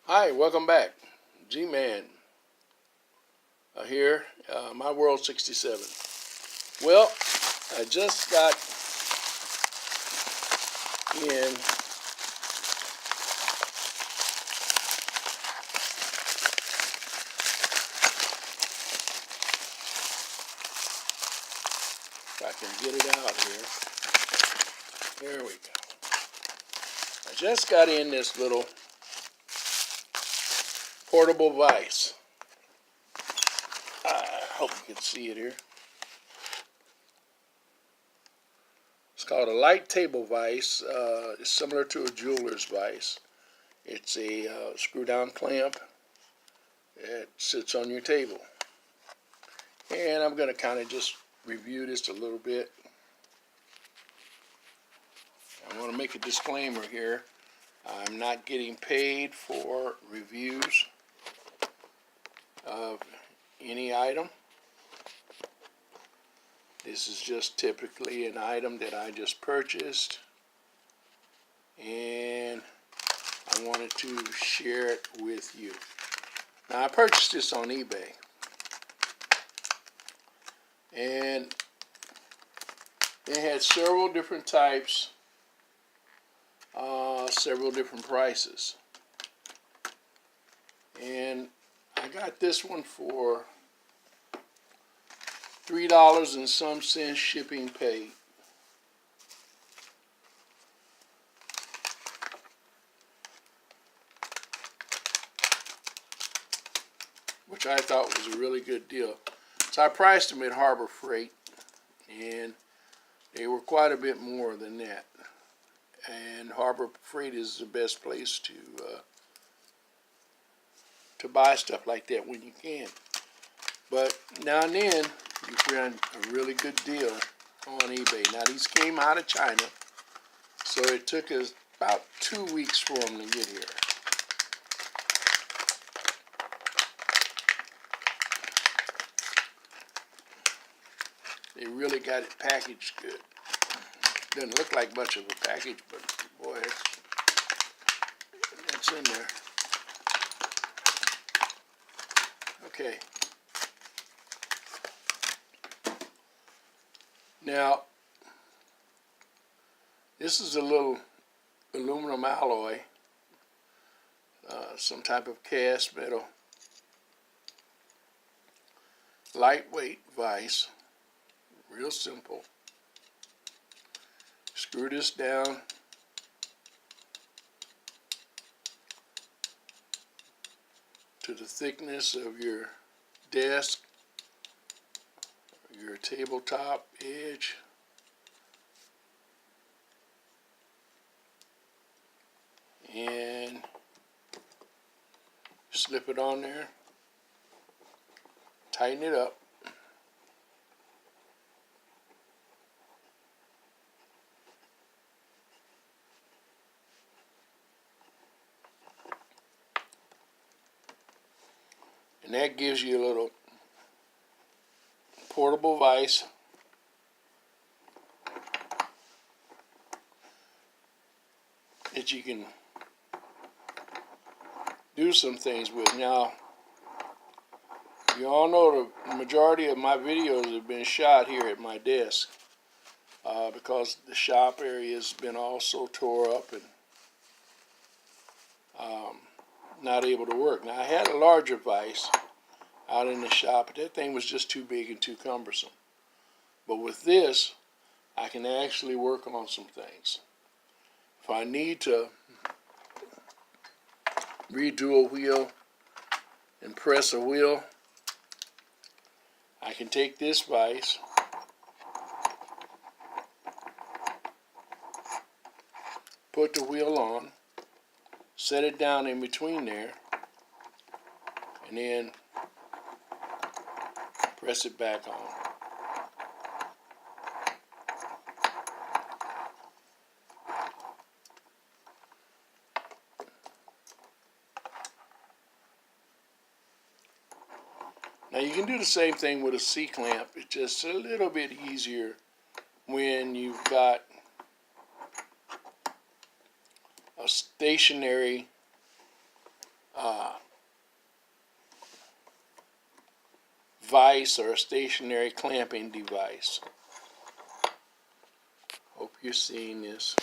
Hi, welcome back. G-Man here, My World 67. Well, I just got in if I can get it out here. There we go. I just got in this little portable vise. I hope you can see it here. It's called a light table vise. It's similar to a jeweler's vise. It's a screw down clamp. It sits on your table. And I'm going to kind of just review this a little bit. I want to make a disclaimer here. I'm not getting paid for reviews of any item. This is just typically an item that I just purchased, and I wanted to share it with you. Now, I purchased this on eBay, and it had several different types, several different prices. And I got this one for $3 and some cents shipping paid. Which I thought was a really good deal. So I priced them at Harbor Freight, and they were quite a bit more than that. And Harbor Freight is the best place to buy stuff like that when you can. But now and then you find a really good deal on eBay. Now these came out of China, so it took us about 2 weeks for them to get here. They really got it packaged good. Doesn't look like much of a package, but boy, it's in there. Okay. Now, this is a little aluminum alloy, some type of cast metal, lightweight vise, real simple. Screw this down to the thickness of your desk, your tabletop edge. And slip it on there, tighten it up. And that gives you a little portable vise. That you can do some things with. Now, you all know the majority of my videos have been shot here at my desk because the shop area has been all so tore up and not able to work. Now, I had a larger vise out in the shop, but that thing was just too big and too cumbersome. But with this, I can actually work on some things. If I need to redo a wheel and press a wheel, I can take this vise, put the wheel on, set it down in between there, and then press it back on. Now you can do the same thing with a C-clamp. It's just a little bit easier when you've got a stationary vise or a stationary clamping device. Hope you're seeing this.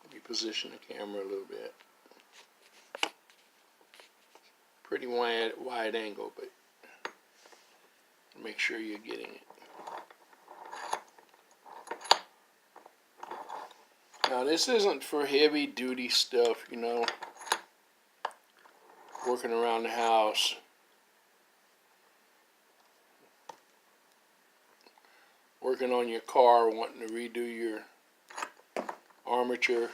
Let me position the camera a little bit. Pretty wide angle, but make sure you're getting it. Now this isn't for heavy duty stuff, you know, working around the house. Working on your car, wanting to redo your armature.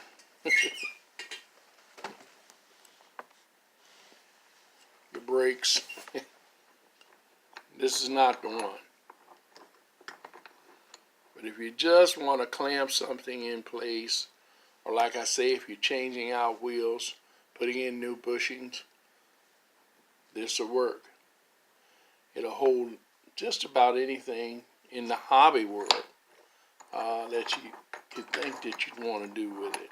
Your brakes. This is not the one. But if you just want to clamp something in place, or like I say, if you're changing out wheels, putting in new bushings, this will work. It'll hold just about anything in the hobby world that you could think that you'd want to do with it.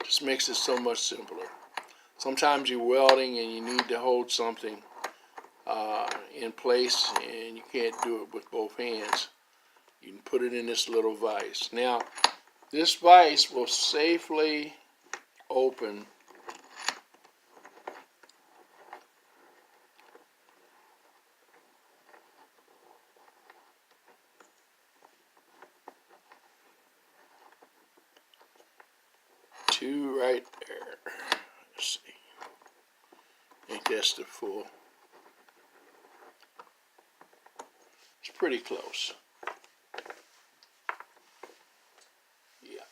Just makes it so much simpler. Sometimes you're welding and you need to hold something in place and you can't do it with both hands. You can put it in this little vise. Now, this vise will safely open two right there. Let's see. I think that's the full. It's pretty close. Yeah.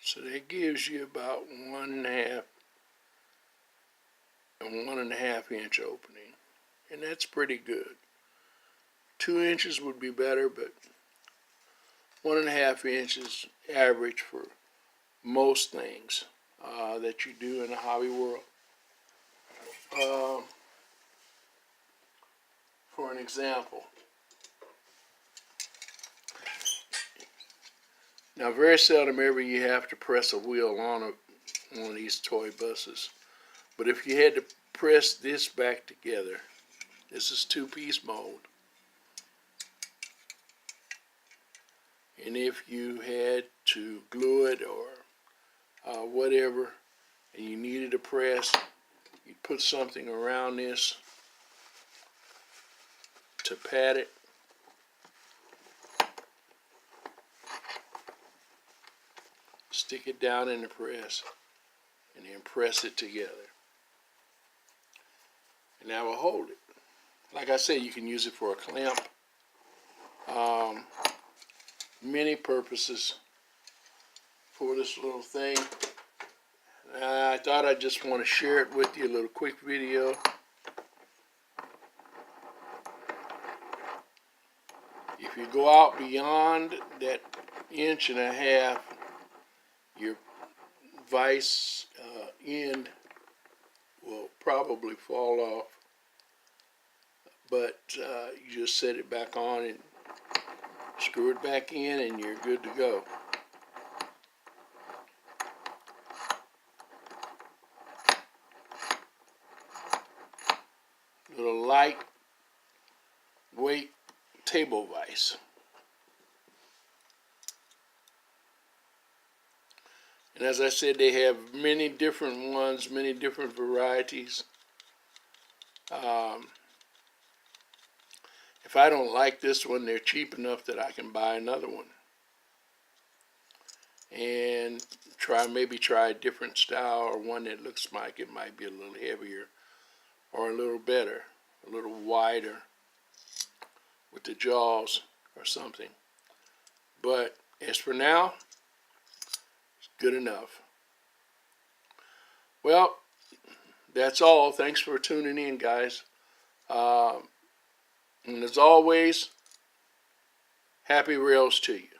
So that gives you about 1.5 and 1.5 inch opening, and that's pretty good. 2 inches would be better, but 1.5 inches average for most things that you do in the hobby world. For an example, now very seldom ever you have to press a wheel on one of these toy buses, but if you had to press this back together, this is 2-piece mold, and if you had to glue it or whatever, and you needed to press, you'd put something around this to pat it. Stick it down in the press and then press it together. And that will hold it. Like I said, you can use it for a clamp. Many purposes for this little thing. I thought I'd just want to share it with you, a little quick video. If you go out beyond that 1.5 inches, your vise end will probably fall off, but you just set it back on and screw it back in and you're good to go. Little light weight table vise. And as I said, they have many different ones, many different varieties. If I don't like this one, they're cheap enough that I can buy another one and maybe try a different style, or one that looks like it might be a little heavier or a little better, a little wider with the jaws or something. But as for now, it's good enough. Well, that's all. Thanks for tuning in, guys. And as always, happy rails to you.